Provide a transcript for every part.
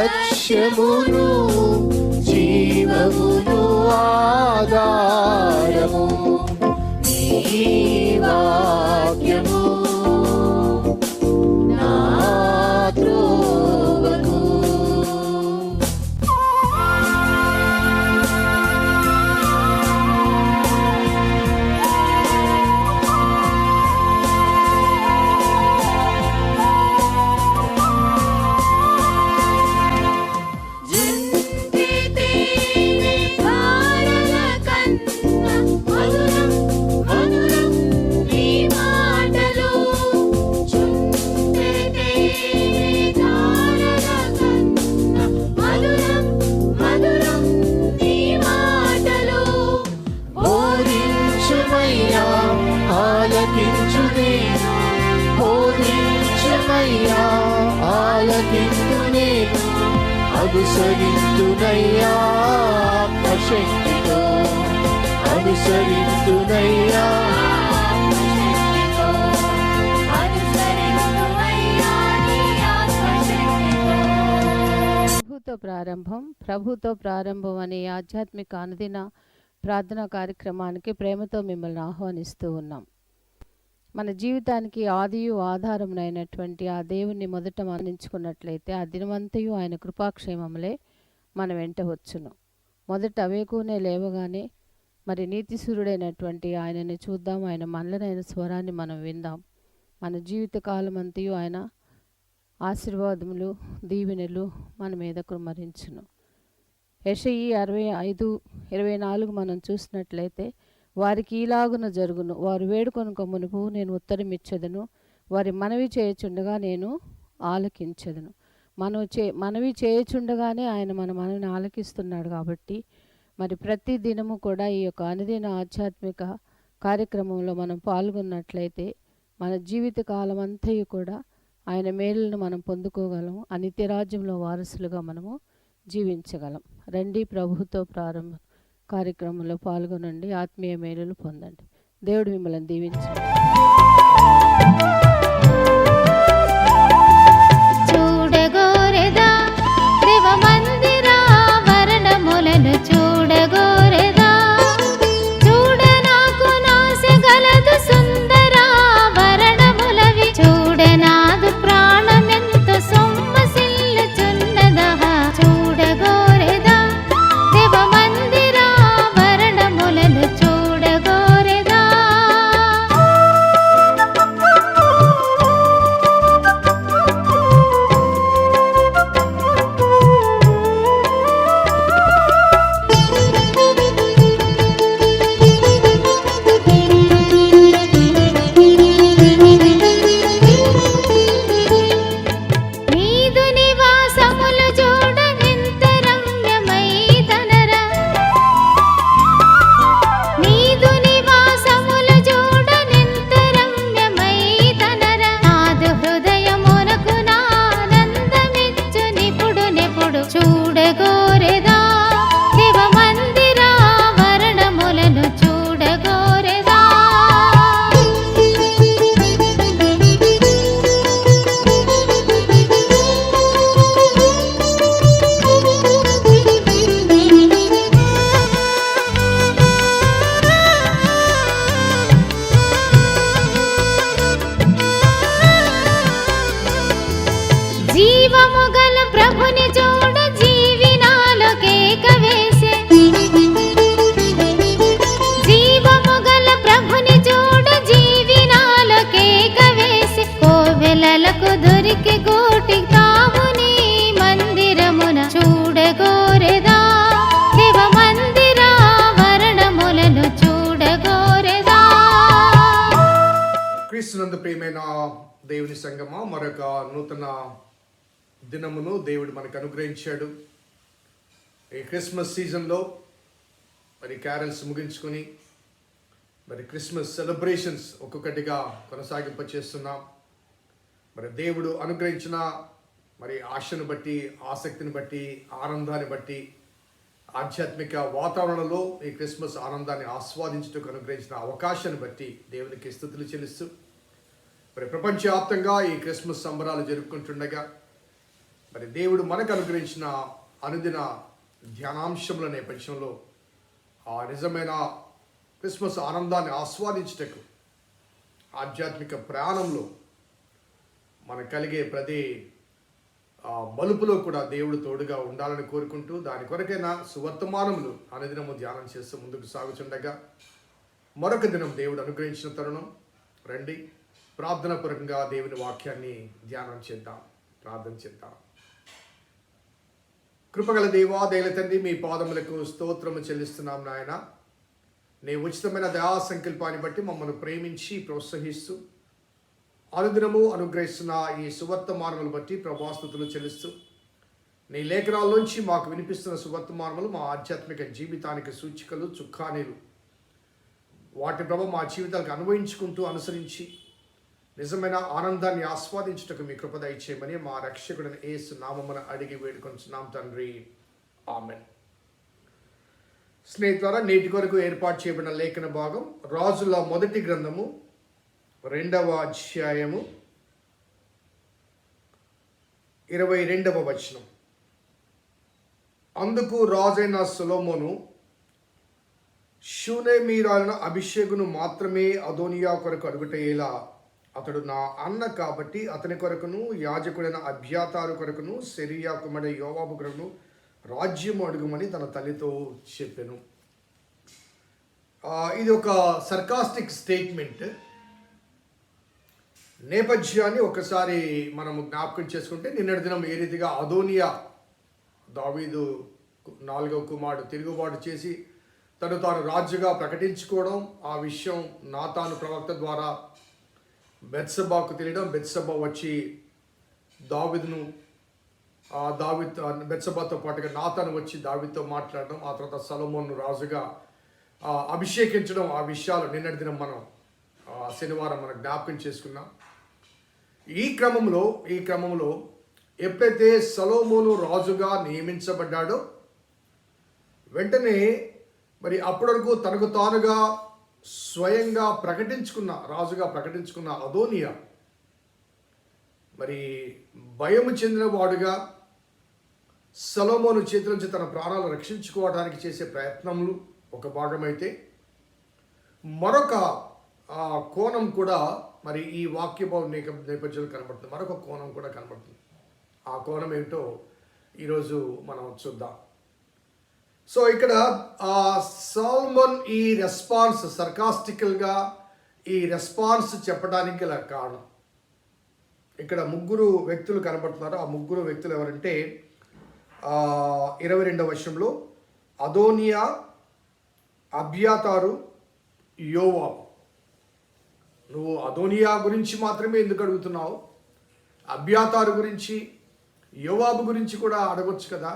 లక్ష్యమును జీవమును ఆధారము నీ వాక్యము నా త్రోవకు. అనుసరింతునయ్యా ఆత్మశక్తితో, అనుసరింతునయ్యా. ప్రభుతో ప్రారంభం అనే ఆధ్యాత్మిక అనుదిన ప్రార్థనా కార్యక్రమానికి ప్రేమతో మిమ్మల్ని ఆహ్వానిస్తూ ఉన్నాం. మన జీవితానికి ఆదియు ఆధారమునైనటువంటి ఆ దేవుణ్ణి మొదట మరణించుకున్నట్లయితే ఆ దినమంతయు ఆయన కృపాక్షేమములే మన వెంట వచ్చును. మొదట వేకునే లేవగానే మరి నీతిసూరుడైనటువంటి ఆయనని చూద్దాం, ఆయన మనలనైన స్వరాన్ని మనం విందాం. మన జీవిత కాలం అంతయు ఆయన ఆశీర్వాదములు దీవెనలు మన మీద కుమ్మరించును. యెషయి 65:24 మనం చూసినట్లయితే వారికి ఈలాగున జరుగును, వారు వేడుకొనుక మునుపు నేను ఉత్తరమిచ్చెదను, వారి మనవి చేయుచుండగా నేను ఆలకించెదను. మనవి చేయుచుండగానే ఆయన మన మనవిని ఆలకిస్తున్నాడు. కాబట్టి మరి ప్రతి దినము కూడా ఈ యొక్క అనుదిన ఆధ్యాత్మిక కార్యక్రమంలో మనం పాల్గొన్నట్లయితే మన జీవిత కాలం అంతయు కూడా ఆయన మేలులను మనం పొందుకోగలం, ఆ నిత్యరాజ్యంలో వారసులుగా మనము జీవించగలం. రండి, ప్రభుతో ప్రారంభం కార్యక్రమంలో పాల్గొనండి, ఆత్మీయ మేలులు పొందండి. దేవుడు మిమ్మల్ని దీవించండి. చూడగోరెదా దేవ మందిర వర్ణములను చూడగోరెదా, చూడ నాకు నాసెగలదు సుందర వర్ణములవి, చూడనాదు ప్రాణమెంతో సొమ్మసిల్లుచున్నదా. చూడగోరెదా దేవ మందిర వర్ణములను చూడగోరెదా. నీదు నివాసములు చూడనెంత రమ్యమైతనరా, నీదు నివాసములు చూడనెంత రమ్యమైతనరా. నాదు హృదయమునకు నానందమిచ్చు నిపుడు నిపుడు, చూడగోరెదా దేవ మందిర వర్ణములను చూడగోరెదా. జీవము గల ప్రభుని చూడ జీవి నాలో కేక వేసే, జీవము గల ప్రభుని చూడ జీవి నాలో కేక వేసే. కోవెలలకు దొరికి గోటి తావు నీ మందిరమున చూడగోరెదా దేవ మందిర వర్ణములను చూడగోరెదా. క్రీస్తునందు ప్రియమైన దేవుని సంగమా, మరొక నూతన దినమును దేవుడు మనకు అనుగ్రహించాడు. ఈ క్రిస్మస్ సీజన్లో మరి క్యారల్స్ ముగించుకొని మరి క్రిస్మస్ సెలబ్రేషన్స్ ఒక్కొక్కటిగా కొనసాగింప చేస్తున్నాం. మరి దేవుడు అనుగ్రహించిన మరి ఆశను బట్టి, ఆసక్తిని బట్టి, ఆనందాన్ని బట్టి, ఆధ్యాత్మిక వాతావరణంలో ఈ క్రిస్మస్ ఆనందాన్ని ఆస్వాదించుటకు అనుగ్రహించిన అవకాశాన్ని బట్టి దేవునికి స్తుతులు చెల్లిస్తూ మరి ప్రపంచవ్యాప్తంగా ఈ క్రిస్మస్ సంబరాలు జరుపుకుంటుండగా మరి దేవుడు మనకు అనుగ్రహించిన అనుదిన ధ్యానాంశముల నేపథ్యంలో ఆ నిజమైన క్రిస్మస్ ఆనందాన్ని ఆస్వాదించుటకు ఆధ్యాత్మిక ప్రయాణంలో మనకు కలిగే ప్రతి మలుపులో కూడా దేవుడు తోడుగా ఉండాలని కోరుకుంటూ దాని కొరకైనా సువర్తమానములు అనుదినము ధ్యానం చేస్తూ ముందుకు సాగుచుండగా మరొక దినం దేవుడు అనుగ్రహించిన తరుణం. రండి ప్రార్థన పూర్వకంగా దేవుని వాక్యాన్ని ధ్యానం చేద్దాం, ప్రార్థన చేద్దాం. కృపగల దేవా, దయల తండ్రి, మీ పాదములకు స్తోత్రము చెల్లిస్తున్నాం నాయన. నీ ఉచితమైన దయా సంకల్పాన్ని బట్టి మమ్మల్ని ప్రేమించి ప్రోత్సహిస్తూ అనుదినము అనుగ్రహిస్తున్న ఈ సువర్తమానములు బట్టి ప్రభాస్తుతులు చెల్లిస్తూ నీ లేఖనాల్లోంచి మాకు వినిపిస్తున్న సువర్తమానములు మా ఆధ్యాత్మిక జీవితానికి సూచికలు, చుక్కానీలు. వాటి ప్రభావం మా జీవితాలకు అనుభవించుకుంటూ అనుసరించి నిజమైన ఆనందాన్ని ఆస్వాదించుటకు మీ కృప దయచేయమని మా రక్షకుడిని యేసు నామమున అడిగి వేడుకొంచున్నాం తండ్రి, ఆమెన్. స్నేహితులారా, నేటి కొరకు ఏర్పాటు చేయబడిన లేఖన భాగం రాజుల మొదటి గ్రంథము 2వ అధ్యాయము 22వ వచనం. అందుకు రాజైన సొలొమోను షూనేమీరాలైన అభిషేకును మాత్రమే అదోనియా కొరకు అడుగుటయేలా, అతడు నా అన్న కాబట్టి అతని కొరకును యాజకుడైన అబ్యాతారు కొరకును సెరియా కుమారుడు యోవాబు కొరకును రాజ్యము అడుగుమని తన తల్లితో చెప్పెను. ఇది ఒక సర్కాస్టిక్ స్టేట్మెంట్. నేపథ్యాన్ని ఒకసారి మనము జ్ఞాపకం చేసుకుంటే, నిన్నటి దినం ఏ రీతిగా అదోనియా దావీదు 4వ కుమారుడు తిరుగుబాటు చేసి తాను రాజుగా ప్రకటించుకోవడం, ఆ విషయం నాతాను ప్రవక్త ద్వారా బెత్షెబాకు తెలియడం, బెత్షెబా వచ్చి దావీదును బెత్షెబాతో పాటుగా నాతాను వచ్చి దావీదుతో మాట్లాడడం, ఆ తర్వాత సొలొమోను రాజుగా అభిషేకించడం, ఆ విషయాలు నిన్నటి దినం మనం శనివారం మనం జ్ఞాపకం చేసుకున్నాం. ఈ క్రమంలో ఎప్పుడైతే సొలొమోను రాజుగా నియమించబడ్డాడో వెంటనే మరి అప్పటి వరకు తనకు తానుగా స్వయంగా రాజుగా ప్రకటించుకున్న అదోనియా మరి భయము చెందిన వాడుగా సొలొమోను చేతి నుంచి తన ప్రాణాలు రక్షించుకోవడానికి చేసే ప్రయత్నములు ఒక భాగమైతే, మరొక కోణం కూడా మరి ఈ వాక్యభావ నేపథ్యంలో కనబడుతుంది. మరొక కోణం కూడా కనబడుతుంది. ఆ కోణం ఏంటో ఈరోజు మనం చూద్దాం. సో ఇక్కడ సొలొమోన్ ఈ రెస్పాన్స్ సర్కాస్టికల్గా ఈ రెస్పాన్స్ చెప్పడానికి గల కారణం, ఇక్కడ 3 వ్యక్తులు కనబడుతున్నారు. ఆ 3 వ్యక్తులు ఎవరంటే 22వ వచనంలో అదోనియా, అబ్యాతారు, యోవాబు. నువ్వు అదోనియా గురించి మాత్రమే ఎందుకు అడుగుతున్నావు? అబ్యాతారు గురించి, యోవాబు గురించి కూడా అడగొచ్చు కదా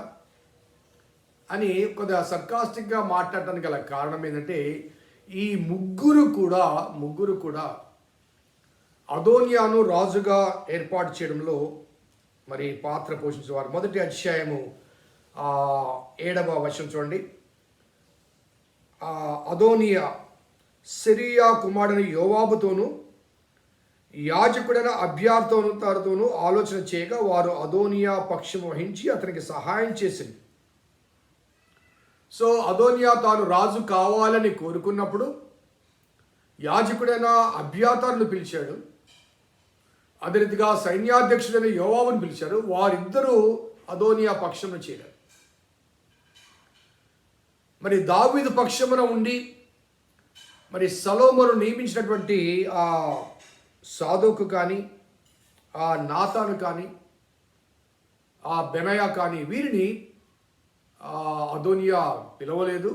అని కొద్దిగా సర్కాస్టిక్గా మాట్లాడటానికి గల కారణం ఏంటంటే, ఈ ముగ్గురు కూడా అదోనియాను రాజుగా ఏర్పాటు చేయడంలో మరి పాత్ర పోషించేవారు. మొదటి అధ్యాయము 7వ వచనం చూడండి. అదోనియా సెరియా కుమారుడైన యోవాబుతోనూ యాజకుడైన అబ్యాతారుతోనూ ఆలోచన చేయగా వారు అదోనియా పక్షం వహించి అతనికి సహాయం చేసింది. సో అదోనియా తాను రాజు కావాలని కోరుకున్నప్పుడు యాజకుడైన అబ్యాతారును పిలిచాడు, అదే రీతిగా సైన్యాధ్యక్షుడైన యోవాబును పిలిచారు. వారిద్దరూ అదోనియా పక్షమును చేరారు. మరి దావీదు పక్షమున ఉండి మరి సొలొమోను నియమించినటువంటి ఆ సాదోకు కానీ, ఆ నాతాను కానీ, ఆ బెనయా కానీ వీరిని అదోనియా పిలవలేదు.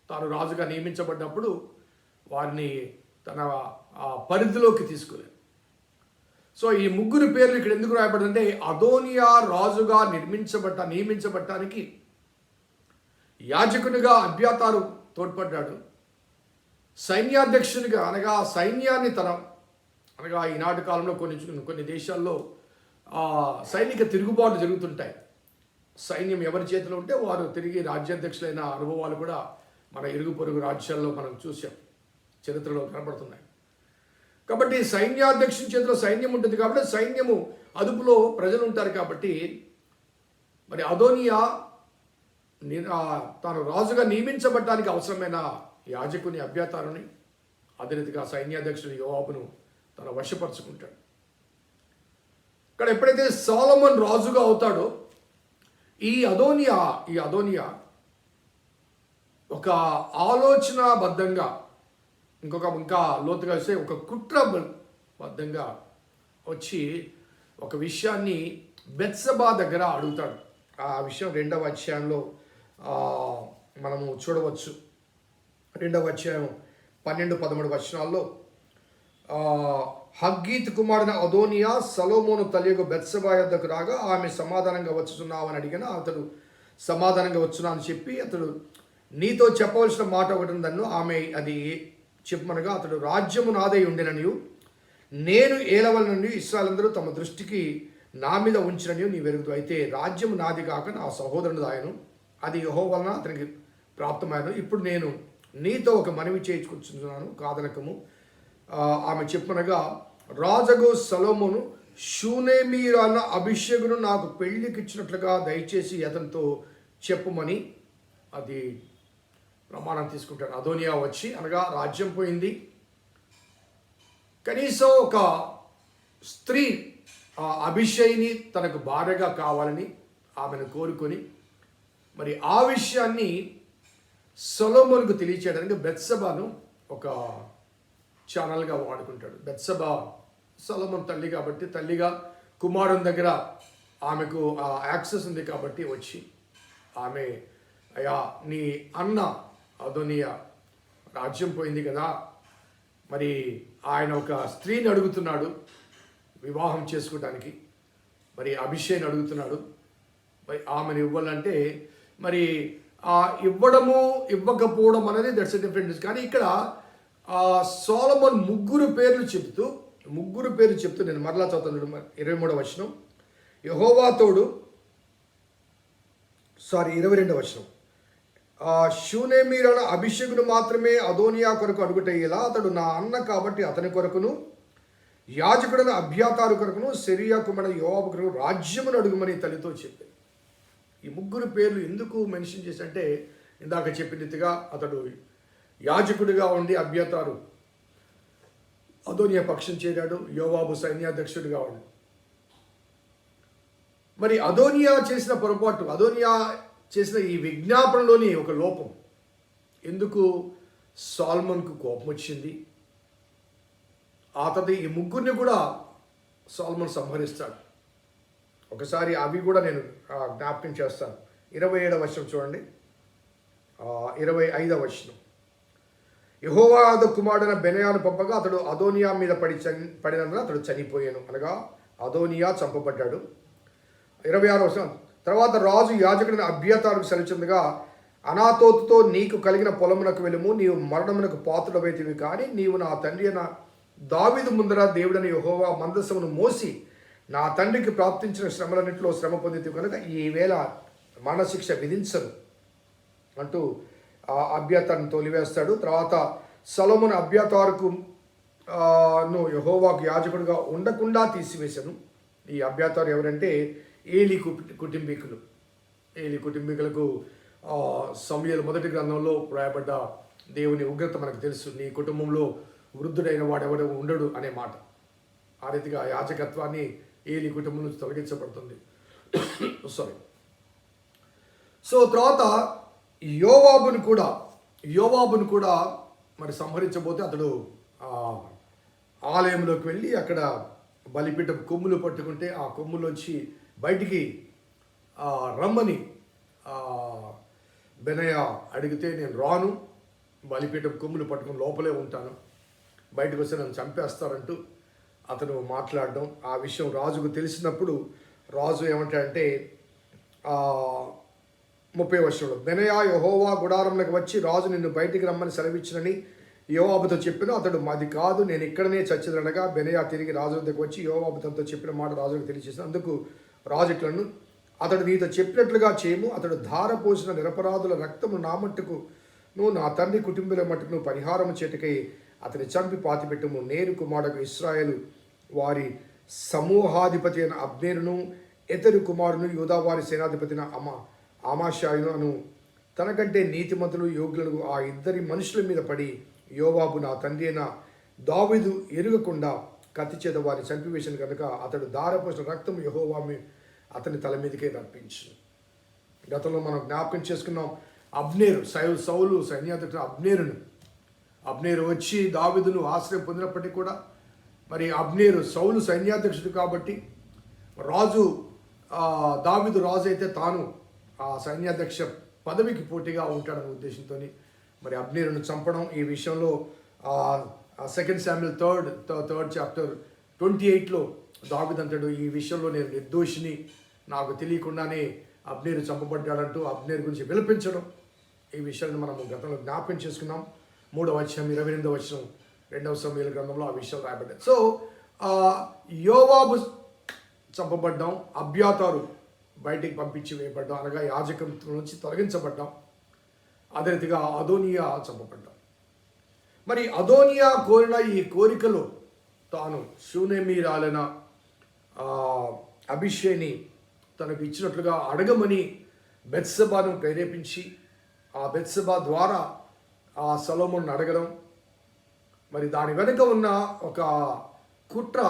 తాను రాజుగా నియమించబడ్డప్పుడు వారిని తన పరిధిలోకి తీసుకోలేదు. సో ఈ 3 పేర్లు ఇక్కడ ఎందుకు రాయబడిందంటే, అదోనియా రాజుగా నియమించబడటానికి యాజకునిగా అబ్యాతారు తోడ్పడ్డాడు. సైన్యాధ్యక్షునిగా అనగా సైన్యాన్ని అనగా ఈనాటి కాలంలో కొన్ని దేశాల్లో సైనిక తిరుగుబాటు జరుగుతుంటాయి. సైన్యం ఎవరి చేతిలో ఉంటే వారు తిరిగి రాజ్యాధ్యక్షులైన అనుభవాలు కూడా మన ఇరుగు పొరుగు రాజ్యాల్లో మనం చూసాం, చరిత్రలో కనబడుతున్నాయి. కాబట్టి సైన్యాధ్యక్షుని చేతిలో సైన్యం ఉంటుంది కాబట్టి సైన్యము అదుపులో ప్రజలు ఉంటారు కాబట్టి మరి అదోనియా తాను రాజుగా నియమించబడటానికి అవసరమైన యాజకుని అభ్యతారుని అదే రీతిగా సైన్యాధ్యక్షుడు యోవాబును తన వశపరుచుకుంటాడు. ఇక్కడ ఎప్పుడైతే సొలొమోను రాజుగా అవుతాడో ఈ అదోనియా ఒక ఆలోచనాబద్ధంగా ఇంకా లోతుగా వస్తే ఒక కుట్రబద్ధంగా వచ్చి ఒక విషయాన్ని బెత్షెబా దగ్గర అడుగుతాడు. ఆ విషయం 2వ అధ్యాయంలో మనము చూడవచ్చు. 2వ అధ్యాయం 12-13 వచనాల్లో హగ్గీత్ కుమారుని అదోనియా సొలొమోను తల్లియగు బెత్షెబా యొద్దకు రాగా ఆమె సమాధానంగా వచ్చుచున్నావని అడిగిన అతడు సమాధానంగా వచ్చున్నా అని చెప్పి అతడు నీతో చెప్పవలసిన మాట ఒకటి ఉందన్ను. ఆమె అది చెప్పమనగా అతడు రాజ్యము నాదై ఉండిననియు నేను ఏలవలనని ఇశ్రాయేలందరూ తమ దృష్టికి నా మీద ఉంచినని నీ వెరుగుతూ అయితే రాజ్యం నాది కాక నా సహోదరుడు దాయను అది యెహోవా వలన అతనికి ప్రాప్తమాయను. ఇప్పుడు నేను నీతో ఒక మనవి చేయించుకుంటున్నాను కాదనకము. ఆమె చెప్పనగా రాజగు సొలొమోను షూనేమీరాల అభిషేకును నాకు పెళ్లికి ఇచ్చినట్లుగా దయచేసి అతనితో చెప్పమని అది ప్రమాణం తీసుకుంటాడు. అదోనియా వచ్చి అనగా రాజ్యం పోయింది, కనీసం ఒక స్త్రీ అభిషేయిని తనకు భార్యగా కావాలని ఆమెను కోరుకొని మరి ఆ విషయాన్ని సొలొమోనుకు తెలియచేయడానికి బెత్షెబాను ఒక ఛానల్గా వాడుకుంటాడు. బెత్షెబా సొలొమోను తల్లి కాబట్టి తల్లిగా కుమారుని దగ్గర ఆమెకు ఆ యాక్సెస్ ఉంది కాబట్టి వచ్చి ఆమె అయ్యా నీ అన్న అదోనియా రాజ్యం పోయింది కదా, మరి ఆయన ఒక స్త్రీని అడుగుతున్నాడు వివాహం చేసుకోవడానికి, మరి అభిషేక్ని అడుగుతున్నాడు, మరి ఆమెను ఇవ్వాలంటే మరి ఇవ్వడము ఇవ్వకపోవడం అనేది దట్స్ ఎ డిఫరెంట్. కానీ ఇక్కడ సొలొమోను ముగ్గురు పేర్లు చెప్తూ నేను మరలా చదువుతాను 23వ వచనం. యెహోవా తోడు 22వ వచనం. షూనేమీరాల అభిషేకును మాత్రమే అదోనియా కొరకు అడుగుటయ్యేలా అతడు నా అన్న కాబట్టి అతని కొరకును యాజకుడైన అబ్యాతారు కొరకును సెరియా కుమారుడు యోవాబు కొరకు రాజ్యమును అడుగుమని తల్లితో చెప్పాడు. ఈ ముగ్గురు పేర్లు ఎందుకు మెన్షన్ చేశారంటే ఇందాక చెప్పినట్టుగా అతడు యాజకుడిగా ఉండి అబ్యాతారు అదోనియా పక్షం చేరాడు, యోవాబు సైన్యాధ్యక్షుడిగా ఉండి. మరి అదోనియా చేసిన పొరపాటు, అదోనియా చేసిన ఈ విజ్ఞాపనలోని ఒక లోపం ఎందుకు సొలొమోనుకు కోపం వచ్చింది. ఆ తర్వాత ఈ ముగ్గురిని కూడా సొలొమోను సంహరిస్తాడు. ఒకసారి అవి కూడా నేను జ్ఞాపకం చేస్తాను. 27వ వచనం చూడండి, 25వ వచనం. యెహోవా కుమారుడైన బెనయాను పంపగా అతడు అదోనియా మీద పడినందున అతడు చనిపోయాను, అనగా అదోనియా చంపబడ్డాడు. 26వ వచనం. తర్వాత రాజు యాజకుడిని అబ్యాతారుకు సెలవుచుండగా అనాతోతుతో నీకు కలిగిన పొలమునకు వెళ్ళుము, నీవు మరణమునకు పాత్రుడవైతివి, కానీ నీవు నా తండ్రి అయిన దావీదు ముందర దేవుడని యెహోవా మందసమును మోసి నా తండ్రికి ప్రాప్తించిన శ్రమలన్నింటిలో శ్రమ పొందితివి కనుక ఈవేళ మరణశిక్ష విధించను అంటూ అబ్యాతారును తోలివేస్తాడు. తర్వాత సొలొమోను అబ్యాతారుకు యెహోవాకు యాజకుడిగా ఉండకుండా తీసివేశాను. ఈ అబ్యాతారు ఎవరంటే ఏలీ కుటుంబీకులు. ఏలీ కుటుంబీకులకు సమూయేలు మొదటి గ్రంథంలో రాయబడ్డ దేవుని ఉగ్రత మనకు తెలుసు, నీ కుటుంబంలో వృద్ధుడైన వాడెవడు ఉండడు అనే మాట. ఆ రీతిగా యాజకత్వాన్ని ఏలీ కుటుంబం నుంచి తొలగించబడుతుంది. సో తర్వాత యోవాబును కూడా మరి సంహరించబోతే అతడు ఆలయంలోకి వెళ్ళి అక్కడ బలిపీఠం కొమ్ములు పట్టుకుంటే ఆ కొమ్ములోంచి బయటికి రమ్మని బెనయా అడిగితే నేను రాను, బలిపీఠం కొమ్ములు పట్టుకుని లోపలే ఉంటాను, బయటకు వస్తే నన్ను చంపేస్తారంటూ అతను మాట్లాడడం. ఆ విషయం రాజుకు తెలిసినప్పుడు రాజు ఏమంటాడంటే 30వ వచనంలో బెనయా యెహోవా గుడారంలోకి వచ్చి రాజు నిన్ను బయటికి రమ్మని సెలవిచ్చినని యోవాబుతో చెప్పిన అతడు మాది కాదు, నేను ఇక్కడనే చచ్చిదనగా బెనయా తిరిగి రాజు వద్దకు వచ్చి యోవాబు తనతో చెప్పిన మాట రాజుకు తెలియజేసిన. అందుకు రాజు ఇట్లను అతడు నీతో చెప్పినట్లుగా చేయము, అతడు ధార పోసిన నిరపరాధుల రక్తము నా మట్టుకు నువ్వు నా తండ్రి కుటుంబీల మట్టుకు నువ్వు పరిహారము చేటుకై అతని చంపి పాతిపెట్టుము. నేరు కుమారుడు ఇశ్రాయేలు వారి సమూహాధిపతి అయిన అబ్నేరును ఎతరు కుమారుని యోధావారి సేనాధిపతిన అమాషాయును అను తనకంటే నీతిమంతులు యోగులను ఆ ఇద్దరి మనుషుల మీద పడి యోవాబు నా తండ్రి అయిన దావీదు ఎరుగకుండా కత్తి చేత వారిని చంపివేసిన కనుక అతడు దారపోసిన రక్తం యెహోవా అతని తల మీదకే రప్పించు. గతంలో మనం జ్ఞాపకం చేసుకున్నాం. అబ్నేరు సౌలు సైన్యాధ్యక్షుడు అబ్నేరు వచ్చి దావీదును ఆశ్రయం పొందినప్పటికీ కూడా మరి అబ్నేరు సౌలు సైన్యాధ్యక్షుడు కాబట్టి రాజు దావీదు రాజు అయితే తాను ఆ సైన్యాధ్యక్ష పదవికి పోటీగా ఉంటాడనే ఉద్దేశంతో మరి అబ్నేరును చంపడం. ఈ విషయంలో 2 Samuel 3rd chapter 28లో దావీదు అంటాడు, ఈ విషయంలో నేను నిర్దోషిని, నాకు తెలియకుండానే అబ్నేరు చంపబడ్డాడంటూ అబ్నేరు గురించి విలపించడం. ఈ విషయాన్ని మనం గతంలో జ్ఞాపకం చేసుకున్నాం. 3వ అధ్యాయం 28వ వచనం 2వ సమూయేలు గ్రంథంలో ఆ విషయం రాయబడ్డాయి. సో యోవాబు చంపబడ్డాం, అబ్యాతారు బయటికి పంపించి వేయబడ్డాం, అనగా యాజకం నుంచి తొలగించబడ్డాం. అదే రీతిగా అదోనియా చంపబడ్డాం. మరి అదోనియా కోరిన ఈ కోరికలో తాను షూనేమీరాలైన అభిషేని తనకు ఇచ్చినట్లుగా అడగమని బెత్షెబాను ప్రేరేపించి ఆ బెత్షెబా ద్వారా ఆ సొలొమోనును అడగడం. మరి దాని వెనుక ఉన్న ఒక కుట్ర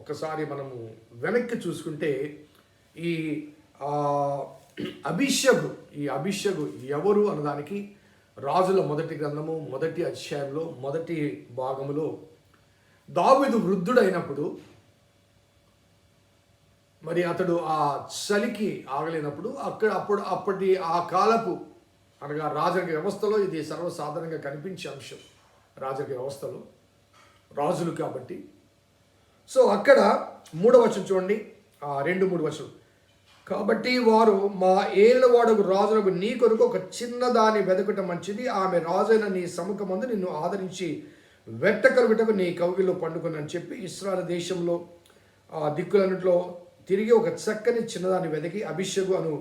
ఒకసారి మనము వెనక్కి చూసుకుంటే ఈ అభిషగు ఎవరు అన్నదానికి రాజుల మొదటి గ్రంథము 1వ అధ్యాయంలో 1వ భాగములో దావీదు వృద్ధుడైనప్పుడు మరి అతడు ఆ చలికి ఆగలేనప్పుడు అప్పటి ఆ కాలపు అనగా రాజరిక వ్యవస్థలో ఇది సర్వసాధారణంగా కనిపించే అంశం. రాజరిక వ్యవస్థలో రాజులు కాబట్టి. సో అక్కడ 3వ వచనం చూడండి, 2-3 వచనం. కాబట్టి వారు మా ఏళ్ళవాడకు రాజులకు నీ కొరకు ఒక చిన్నదాన్ని వెదకటం మంచిది, ఆమె రాజైన నీ సముఖమందు నిన్ను ఆదరించి వెట్టకలుగుటకు నీ కౌగిల్లో పండుకొనని చెప్పి ఇశ్రాయేలు దేశంలో దిక్కులన్నింటిలో తిరిగి ఒక చక్కని చిన్నదాన్ని వెదకి అభిషేకు అను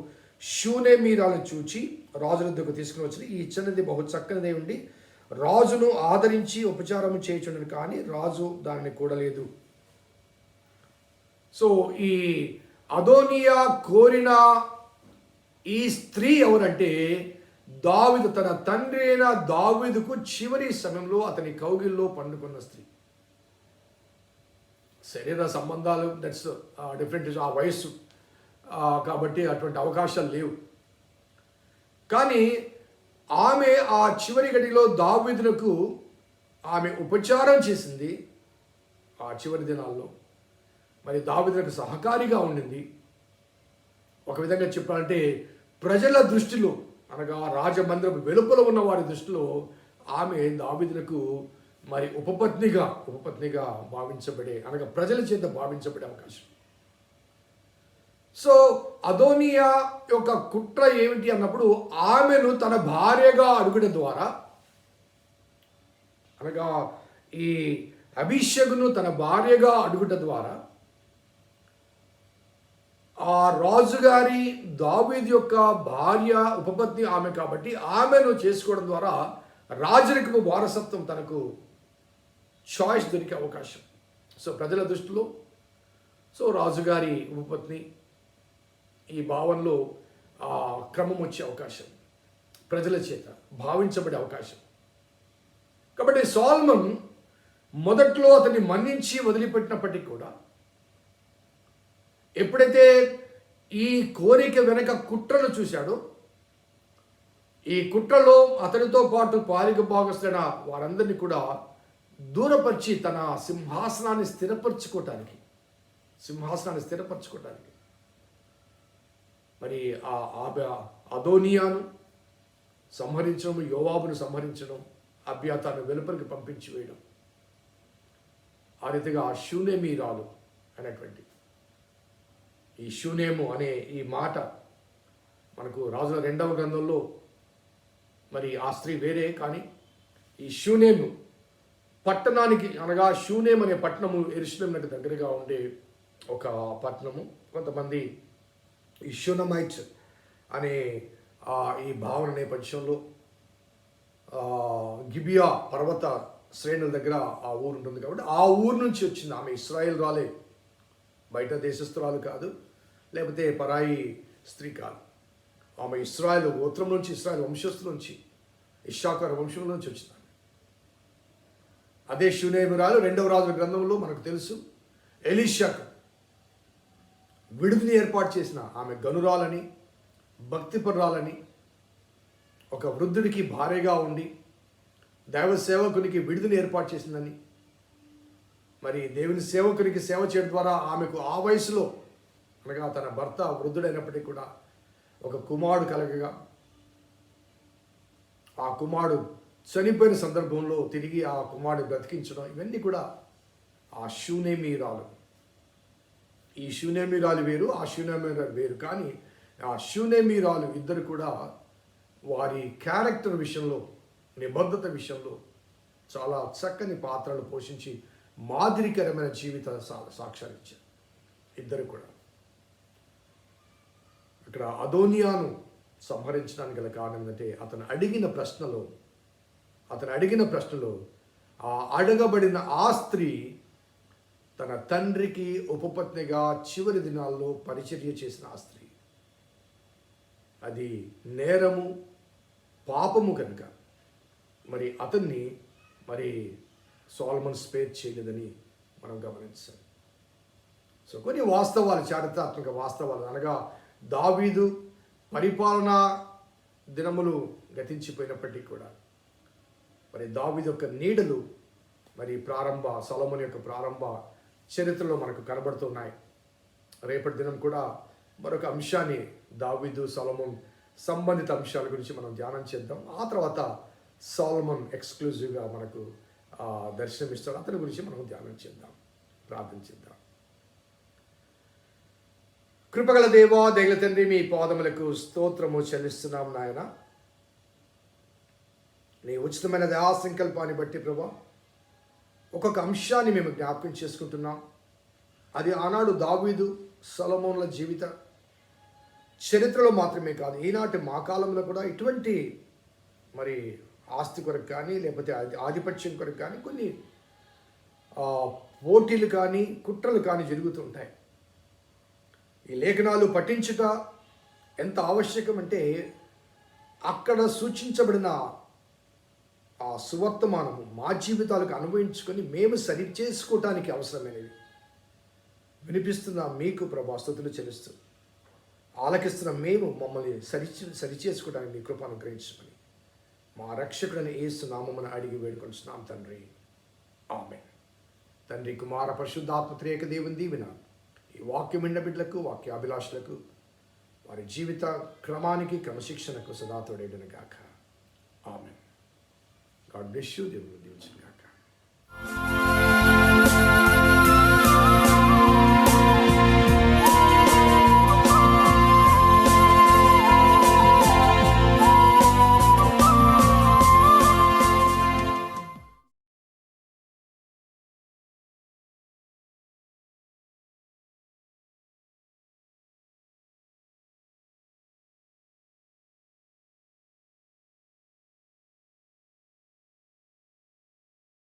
షూనేమీరాలను చూచి రాజుల దగ్గరకు తీసుకుని వచ్చింది. ఈ చిన్నది బహు చక్కనిదే ఉండి రాజును ఆదరించి ఉపచారము చేయుచుండను, కానీ రాజు దానిని కూడలేదు. సో ఈ అదోనియా కోరిన ఈ స్త్రీ ఎవరంటే దావీదు తన తండ్రి అయిన దావీదుకు చివరి సమయంలో అతని కౌగిల్లో పండుకున్న స్త్రీ. శరీర సంబంధాలు దట్స్ డిఫరెంట్, ఆ వయస్సు కాబట్టి అటువంటి అవకాశాలు లేవు. కానీ ఆమె ఆ చివరి గడిలో దావీదునకు ఆమె ఉపచారం చేసింది. ఆ చివరి దినాల్లో మరి దావీదునకు సహకారిగా ఉండింది. ఒక విధంగా చెప్పాలంటే ప్రజల దృష్టిలో అనగా రాజమందిరం వెలుపల ఉన్న వారి దృష్టిలో ఆమె దావీదునకు మరి ఉపపత్నిగా భావించబడే అనగా ప్రజల చేత భావించబడే అవకాశం. సో అదోనియా యొక్క కుట్ర ఏమిటి అన్నప్పుడు ఆమెను తన భార్యగా అడుగుట ద్వారా అనగా ఈ అభిషేకును తన భార్యగా అడుగుట ద్వారా ఆ రాజుగారి దావీదు యొక్క భార్య ఉపపత్ని ఆమె కాబట్టి ఆమెను చేసుకోవడం ద్వారా రాజరికపు వారసత్వం తనకు చాయిస్ దొరికే అవకాశం. సో ప్రజల దృష్టిలో సో రాజుగారి ఉపపత్ని ఈ భావనలో క్రమం వచ్చే అవకాశం, ప్రజల చేత భావించబడే అవకాశం. కాబట్టి సొలొమోను మొదట్లో అతన్ని మన్నించి వదిలిపెట్టినప్పటికీ కూడా ఎప్పుడైతే ఈ కోరిక వెనక కుట్రను చూశాడో, ఈ కుట్రలో అతనితో పాటు పాలిక భాగస్తులైన వారందరినీ కూడా దూరపరిచి తన సింహాసనాన్ని స్థిరపరచుకోవటానికి మరి ఆ అదోనియాను సంహరించడం, యోవాబును సంహరించడం, అబ్యాతాను వెలుపలికి పంపించి వేయడం, ఆ రీతిగా షూనేమీరాలు అనేటువంటి ఈ షూనేము అనే ఈ మాట మనకు రాజుల 2వ గ్రంథంలో మరి ఆ స్త్రీ వేరే, కానీ ఈ షూనేము పట్టణానికి అనగా షూనేం అనే పట్టణము యెరూషలేమునకు దగ్గరగా ఉండే ఒక పట్టణము. కొంతమంది ఈ షూనమైట్స్ అనే ఈ భావన నేపథ్యంలో గిబియా పర్వత శ్రేణుల దగ్గర ఆ ఊరు ఉంటుంది కాబట్టి ఆ ఊరు నుంచి వచ్చింది ఆమె. ఇశ్రాయేల్ రాలే, బయట దేశస్తురాలు కాదు, లేకపోతే పరాయి స్త్రీ కాదు. ఆమె ఇశ్రాయేలు గోత్రం నుంచి, ఇశ్రాయేలు వంశస్థుల నుంచి, ఇశ్శాఖారు వంశం నుంచి వచ్చింది. అదే షూనేమిరాలు 2వ రాజుల గ్రంథంలో మనకు తెలుసు ఎలీషాకు విడుదలని ఏర్పాటు చేసిన ఆమె గనురాలని, భక్తిపరురాలని, ఒక వృద్ధుడికి భార్యగా ఉండి దైవ సేవకునికి విడుదలని ఏర్పాటు చేసిందని, మరి దేవుని సేవకునికి సేవ చేయడం ద్వారా ఆమెకు ఆ వయసులో అనగా తన భర్త వృద్ధుడైనప్పటికీ కూడా ఒక కుమారుడు కలగగా, ఆ కుమారుడు చనిపోయిన సందర్భంలో తిరిగి ఆ కుమారుడు బ్రతికించడం, ఇవన్నీ కూడా ఆ షూనేమీరాలు. ఈ షూనేమీరాలు వేరు, ఆ షూనేమీరాలు వేరు. కానీ ఆ షూనేమీరాలు ఇద్దరు కూడా వారి క్యారెక్టర్ విషయంలో, నిబద్ధత విషయంలో చాలా చక్కని పాత్రలు పోషించి మాదిరికరమైన జీవిత సాక్ష్యాలు ఇచ్చారు ఇద్దరు కూడా. ఇక్కడ అదోనియాను సంహరించడానికి గల కారణం ఏంటంటే అతను అడిగిన ప్రశ్నలో ఆ అడగబడిన ఆ స్త్రీ తన తండ్రికి ఉపపత్నిగా చివరి దినాల్లో పరిచర్య చేసిన ఆ స్త్రీ. అది నేరము, పాపము కనుక మరి అతన్ని మరి సొలొమోను స్పేర్ చేయలేదని మనం గమనించాలి. సో కొన్ని వాస్తవాలు, చారిత్రాత్మక వాస్తవాలు, అనగా దావీదు పరిపాలనా దినములు గతించిపోయినప్పటికీ కూడా మరి దావీదు యొక్క నీడలు మరి సొలొమోను యొక్క ప్రారంభ చరిత్రలో మనకు కనబడుతున్నాయి. రేపటి దినం కూడా మరొక అంశాన్ని, దావీదు సొలొమోను సంబంధిత అంశాల గురించి మనం ధ్యానం చేద్దాం. ఆ తర్వాత సొలొమోను ఎక్స్క్లూజివ్గా మనకు దర్శనమిస్తాడు, అతని గురించి మనం ధ్యానం చేద్దాం, ప్రార్థన చేద్దాం. కృపగల దేవా, దయగల తండ్రి, మీ పాదములకు స్తోత్రము చెల్లిస్తున్నాం నాయన. నీ ఉచితమైన దయా సంకల్పాన్ని బట్టి ప్రభా ఒక్కొక్క అంశాన్ని మేము జ్ఞాపకం చేసుకుంటున్నాం. అది ఆనాడు దావీదు సొలొమోనుల జీవిత చరిత్రలో మాత్రమే కాదు, ఈనాటి మా కాలంలో కూడా ఇటువంటి మరి ఆస్తి కొరకు కానీ, లేకపోతే ఆధిపత్యం కొరకు కానీ కొన్ని పోటీలు కానీ, కుట్రలు కానీ జరుగుతుంటాయి. ఈ లేఖనాలు పఠించుట ఎంత ఆవశ్యకం అంటే అక్కడ సూచించబడిన ఆ సువర్తమానము మా జీవితాలకు అనుభవించుకొని మేము సరి చేసుకోవటానికి అవసరమైనవి వినిపిస్తున్న మీకు ప్రభా స్తుతులు చెల్లిస్తూ, ఆలకిస్తున్న మేము మమ్మల్ని సరి చేసుకోవడానికి మీ కృప అనుగ్రహించమని మా రక్షకుడైన యేసు నామమున అడిగి వేడుకొంటున్నాం తండ్రి, ఆమేన్. తండ్రి, కుమార, పరిశుద్ధాత్మ త్రియేక దేవుని దీవెన ఈ వాక్యం విన్న బిడ్డలకు, వాక్యాభిలాషులకు, వారి జీవిత క్రమానికి, క్రమశిక్షణకు సదా తోడేయును గాక. ఆమేన్. God bless you. దేవుడు దీవించును గాక.